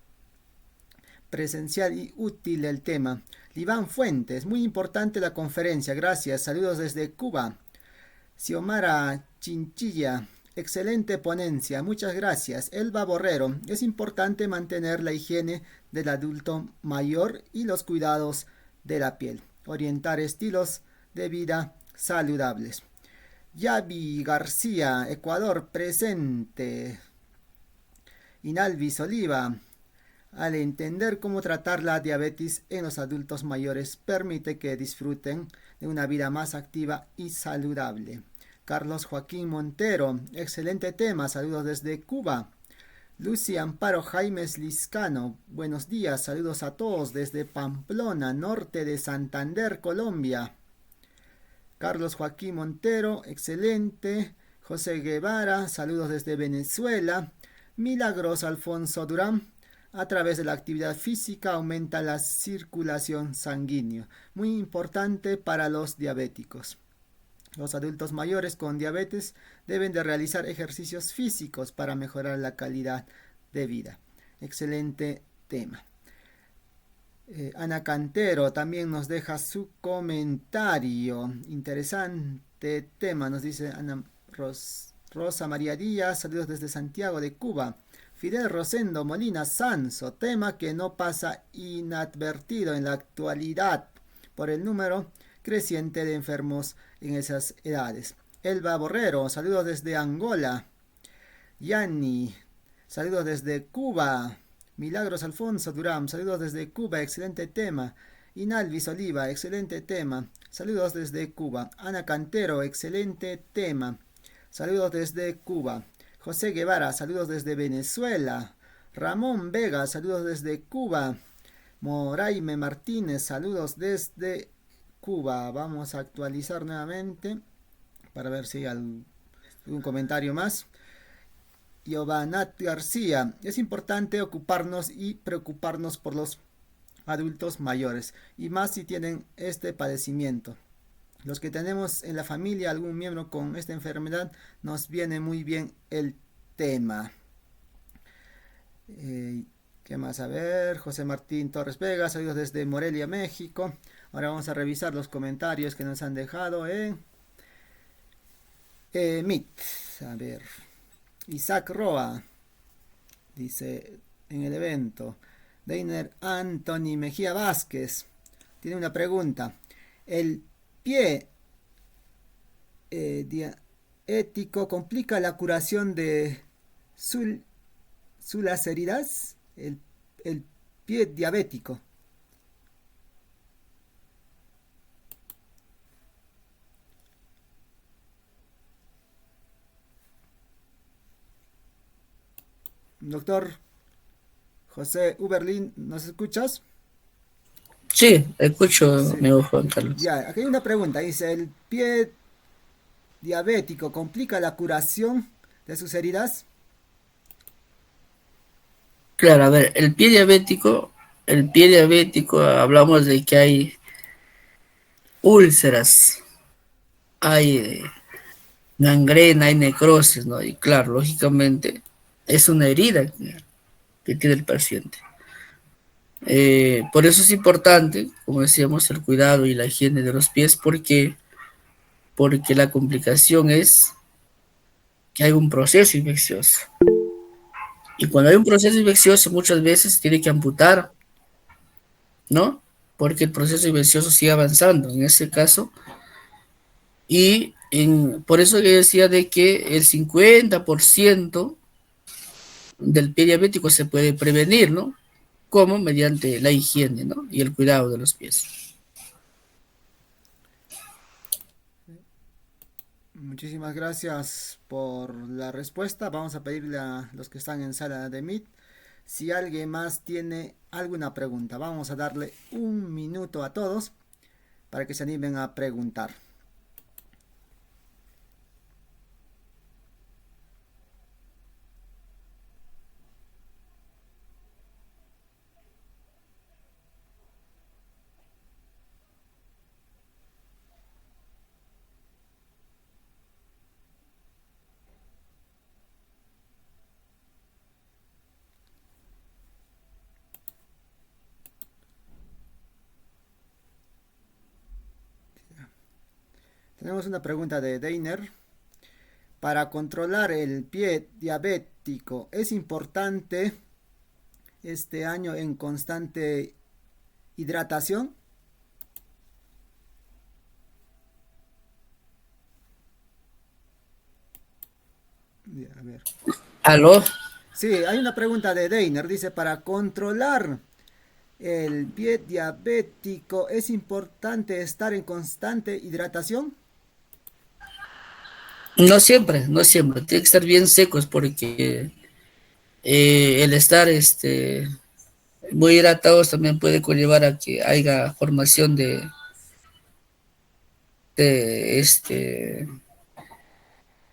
presencial y útil el tema. Liván Fuentes, muy importante la conferencia, gracias. Saludos desde Cuba. Xiomara Chinchilla, excelente ponencia, muchas gracias. Elba Borrero, es importante mantener la higiene del adulto mayor y los cuidados de la piel. Orientar estilos de vida saludables. Yavi García, Ecuador, presente. Inalvis Oliva, al entender cómo tratar la diabetes en los adultos mayores, permite que disfruten de una vida más activa y saludable. Carlos Joaquín Montero, excelente tema, saludos desde Cuba. Lucy Amparo Jaimes Liscano, buenos días, saludos a todos desde Pamplona, norte de Santander, Colombia. Carlos Joaquín Montero, excelente. José Guevara, saludos desde Venezuela. Milagros Alfonso Durán, a través de la actividad física aumenta la circulación sanguínea, muy importante para los diabéticos. Los adultos mayores con diabetes deben de realizar ejercicios físicos para mejorar la calidad de vida. Excelente tema. Ana Cantero también nos deja su comentario. Interesante tema, nos dice Ana Rosa María Díaz, saludos desde Santiago de Cuba. Fidel Rosendo Molina Sanso, tema que no pasa inadvertido en la actualidad por el número creciente de enfermos en esas edades. Elba Borrero, saludos desde Angola. Yani, saludos desde Cuba. Milagros Alfonso Durán, saludos desde Cuba, excelente tema. Inalvis Oliva, excelente tema. Saludos desde Cuba. Ana Cantero, excelente tema. Saludos desde Cuba. José Guevara, saludos desde Venezuela. Ramón Vega, saludos desde Cuba. Moraime Martínez, saludos desde Cuba. Vamos a actualizar nuevamente para ver si hay algún comentario más. Giovanat García, es importante ocuparnos y preocuparnos por los adultos mayores, y más si tienen este padecimiento. Los que tenemos en la familia algún miembro con esta enfermedad, nos viene muy bien el tema. ¿Qué más? A ver, José Martín Torres Vega, saludos desde Morelia, México. Ahora vamos a revisar los comentarios que nos han dejado en Meet. A ver, Isaac Roa dice en el evento. Deiner Anthony Mejía Vázquez tiene una pregunta. ¿El pie diaético complica la curación de las heridas? El pie diabético. Doctor José Uberlin, ¿nos escuchas? Sí, escucho, Sí. amigo Juan Carlos. Ya, aquí hay una pregunta. Dice, ¿el pie diabético complica la curación de sus heridas? Claro, a ver, el pie diabético, hablamos de que hay úlceras, hay gangrena, hay necrosis, ¿no? Y claro, lógicamente es una herida que tiene el paciente. Por eso es importante, como decíamos, el cuidado y la higiene de los pies, porque la complicación es que hay un proceso infeccioso. Y cuando hay un proceso infeccioso, muchas veces se tiene que amputar, ¿no? Porque el proceso infeccioso sigue avanzando en ese caso. Por eso que decía de que el 50% del pie diabético se puede prevenir, ¿no? Como mediante la higiene, ¿no? Y el cuidado de los pies. Muchísimas gracias por la respuesta. Vamos a pedirle a los que están en sala de Meet si alguien más tiene alguna pregunta. Vamos a darle un minuto a todos para que se animen a preguntar. Tenemos una pregunta de Deiner. Para controlar el pie diabético, ¿es importante este año en constante hidratación? A ver. ¿Aló? Sí, hay una pregunta de Deiner. Dice, para controlar el pie diabético, ¿es importante estar en constante hidratación? No siempre, no siempre. Tiene que estar bien secos porque el estar muy hidratados también puede conllevar a que haya formación de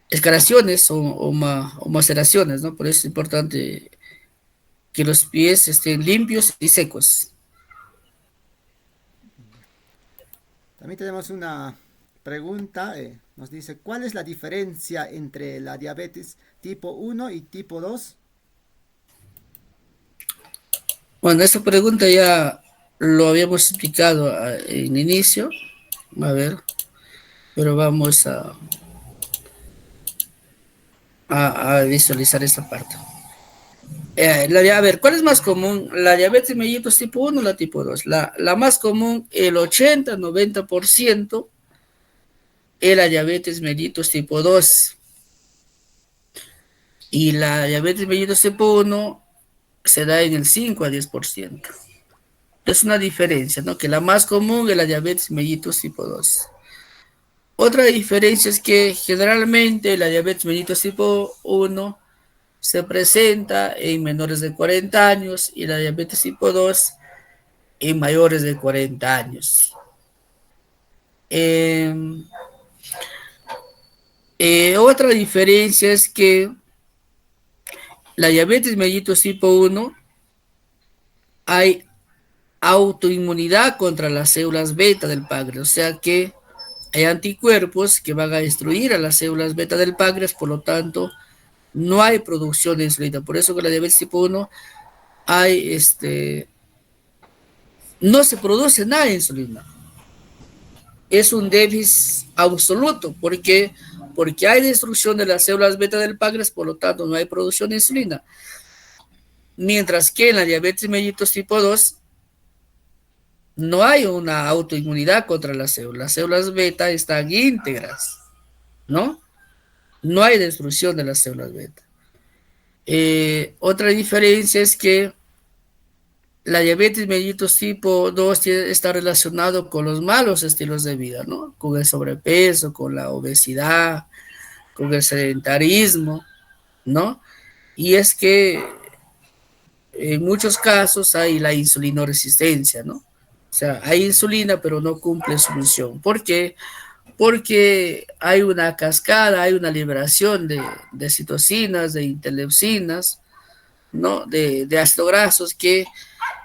escaraciones o maceraciones, ¿no? Por eso es importante que los pies estén limpios y secos. También tenemos una pregunta. Nos dice, ¿cuál es la diferencia entre la diabetes tipo 1 y tipo 2? Bueno, esta pregunta ya lo habíamos explicado en inicio, a ver, pero vamos a visualizar esta parte. A ver, ¿cuál es más común? ¿La diabetes mellitus tipo 1 o la tipo 2? La más común, el 80-90%, es la diabetes mellitus tipo 2. Y la diabetes mellitus tipo 1 se da en el 5 a 10%. Es una diferencia, ¿no? Que la más común es la diabetes mellitus tipo 2. Otra diferencia es que generalmente la diabetes mellitus tipo 1 se presenta en menores de 40 años y la diabetes tipo 2 en mayores de 40 años. Eh, Otra diferencia es que la diabetes mellitus tipo 1 hay autoinmunidad contra las células beta del páncreas, o sea que hay anticuerpos que van a destruir a las células beta del páncreas, por lo tanto no hay producción de insulina. Por eso con la diabetes tipo 1 hay no se produce nada de insulina. Es un déficit absoluto, porque hay destrucción de las células beta del páncreas, por lo tanto no hay producción de insulina. Mientras que en la diabetes mellitus tipo 2 no hay una autoinmunidad contra las células beta están íntegras, ¿no? No hay destrucción de las células beta. Otra diferencia es que la diabetes mellitus tipo 2 está relacionado con los malos estilos de vida, ¿no? Con el sobrepeso, con la obesidad, con el sedentarismo, ¿no? Y es que en muchos casos hay la insulinoresistencia, ¿no? O sea, hay insulina, pero no cumple su función. ¿Por qué? porque hay una cascada, hay una liberación de citocinas, de interleucinas, ¿no? De ácidos grasos que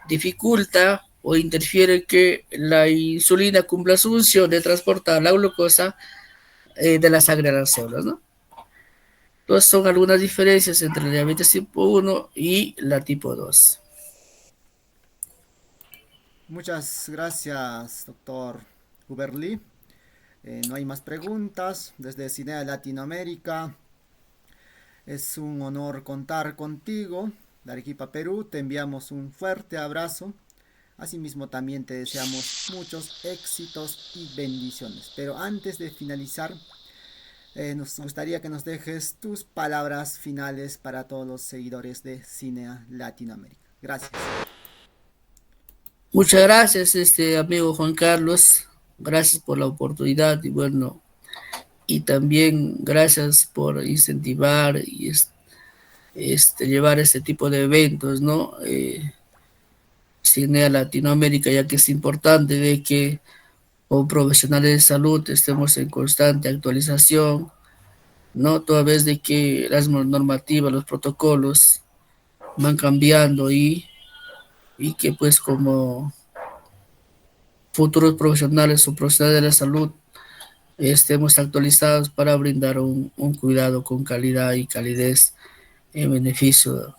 dificulta o interfiere que la insulina cumpla su función de transportar la glucosa de la sangre a las células, ¿no? Entonces son algunas diferencias entre la diabetes tipo 1 y la tipo 2. Muchas gracias, doctor Huberli. No hay más preguntas. Desde Cinea Latinoamérica, es un honor contar contigo. De Arequipa, Perú, te enviamos un fuerte abrazo. Asimismo, también te deseamos muchos éxitos y bendiciones. Pero antes de finalizar, nos gustaría que nos dejes tus palabras finales para todos los seguidores de Cinea Latinoamérica. Gracias. Muchas gracias, amigo Juan Carlos. Gracias por la oportunidad y bueno, y también gracias por incentivar y llevar este tipo de eventos, ¿no? Cine a Latinoamérica, ya que es importante de que como profesionales de salud estemos en constante actualización, ¿no? Toda vez de que las normativas, los protocolos van cambiando y que pues como futuros profesionales o profesionales de la salud estemos actualizados para brindar un cuidado con calidad y calidez en beneficio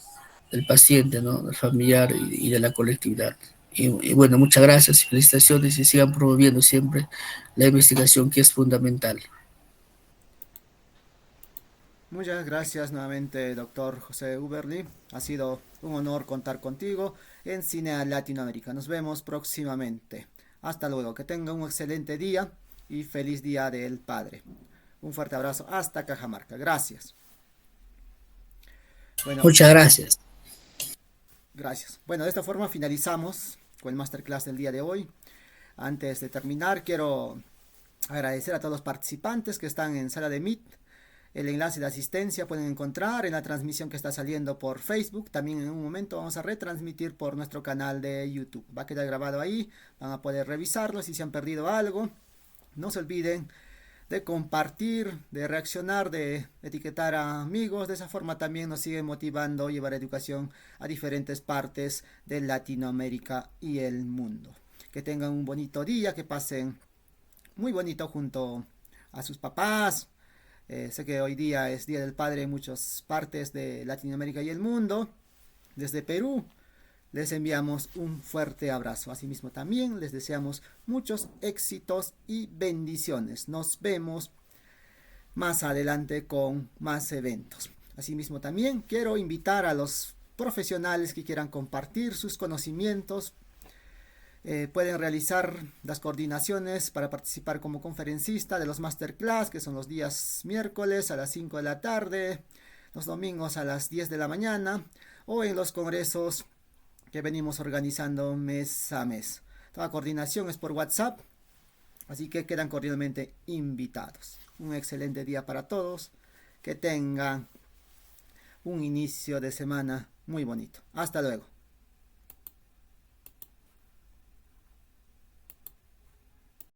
del paciente, ¿no? Del familiar y de la colectividad. Y bueno, muchas gracias y felicitaciones y sigan promoviendo siempre la investigación que es fundamental. Muchas gracias nuevamente, doctor José Uberli. Ha sido un honor contar contigo en Cine Latinoamérica. Nos vemos próximamente. Hasta luego. Que tenga un excelente día y feliz Día del Padre. Un fuerte abrazo hasta Cajamarca. Gracias. Bueno, Muchas gracias. gracias. Bueno, de esta forma finalizamos con el masterclass del día de hoy. Antes de terminar, quiero agradecer a todos los participantes que están en sala de Meet. El enlace de asistencia pueden encontrar en la transmisión que está saliendo por Facebook. También en un momento vamos a retransmitir por nuestro canal de YouTube. Va a quedar grabado ahí. Van a poder revisarlo si se han perdido algo. No se olviden de compartir, de reaccionar, de etiquetar a amigos. De esa forma también nos sigue motivando a llevar educación a diferentes partes de Latinoamérica y el mundo. Que tengan un bonito día, que pasen muy bonito junto a sus papás. Sé que hoy día es Día del Padre en muchas partes de Latinoamérica y el mundo. Desde Perú les enviamos un fuerte abrazo. Asimismo también les deseamos muchos éxitos y bendiciones. Nos vemos más adelante con más eventos. Asimismo también quiero invitar a los profesionales que quieran compartir sus conocimientos. Pueden realizar las coordinaciones para participar como conferencista de los masterclass, que son los días miércoles a las 5 de la tarde, los domingos a las 10 de la mañana, o en los congresos que venimos organizando mes a mes. Toda coordinación es por WhatsApp, así que quedan cordialmente invitados. Un excelente día para todos, que tengan un inicio de semana muy bonito. Hasta luego.